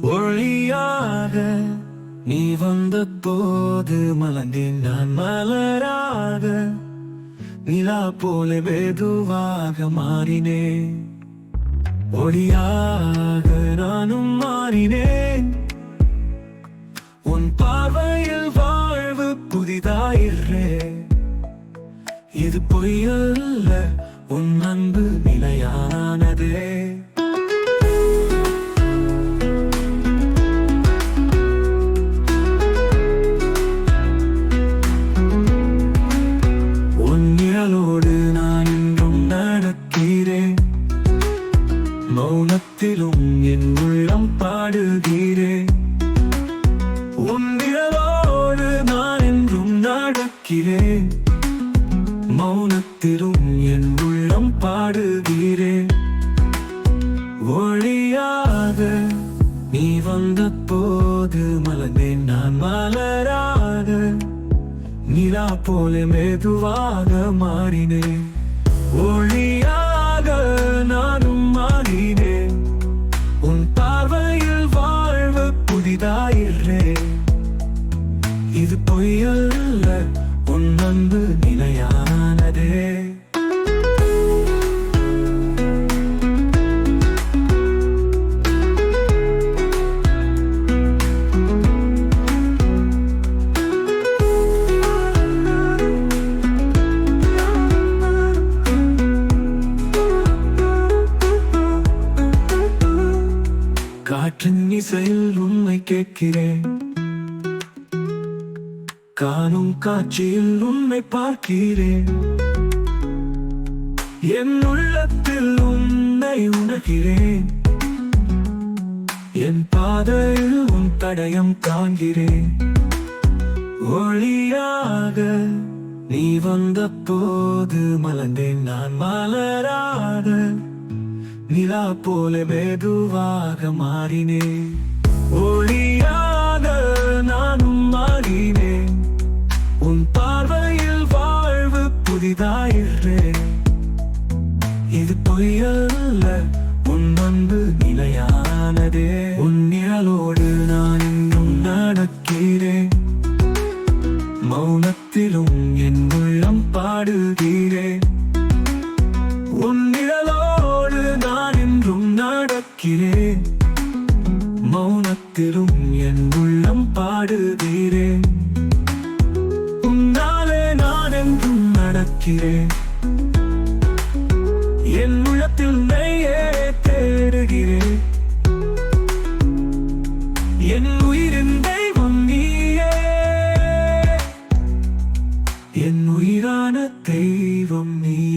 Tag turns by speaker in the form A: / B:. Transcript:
A: ஒளியாக நீ வந்த போது மலர்ந்தேன் நான் மலராக, நிலா போல மெதுவாக மாறினேன். ஒளியாக நானும் மாறினேன். உன் பார்வையில் வாழ்வு புதிதாயிற்றே. இது பொய்யல்ல, உன் அன்பு நிலையானதே. உன் நிழலோடு நான் இன்றும் நடக்கிறேன். மௌனத்திலும் என் உள்ளம் பாடுகிறேன். உன் நிழலோடு நான் என்றும் நடக்கிறேன். மௌனத்திலும் என் உள்ளம் பாடுகிறேன். ஒளியாக நீ வந்த போது மலர்ந்தேன் நான் மலராக, நிலா போல மெதுவாக மாறினேன். ஒளியாக நானும் மாறினேன். உன் பார்வையில் வாழ்வு புதிதாயிற்றே. இது பொய்யல்ல, உன் அன்பு நிலையானதே. காற்றின் இசையில் உன்னை கேட்கிறேன். காணும் காட்சியில் உன்னை பார்க்கிறேன். என் உள்ளத்தில் உன்னை உணர்கிறேன். என் பாதையில் உன் தடயம் காண்கிறேன். ஒளியாக நீ வந்த போது மலர்ந்தேன் நான் மலராக, நிலா போல மெதுவாக மாறினேன். ஒளியாக நானும் மாறினேன். உன் பார்வையில் வாழ்வு புதிதாயிற்றே. இது பொய்யல்ல, உன் அன்பு நிலையானதே. உன் நிழலோடு நான் இன்னும் நடக்கிறேன். மௌனத்திலும் என் உள்ளம் பாடுகிறேன். உன் நிழலோடு நான் என்றும் நடக்கிறேன். மௌனத்திலும் என் உள்ளம் பாடுகிறேன். உன்னாலே நான் என்றும் நடக்கிறேன். என் உள்ளத்தில் நெய்யே தேடுகிறேன். என் உயிரின் தெய்வம் நீயே. என் உயிரான தெய்வம் நீ.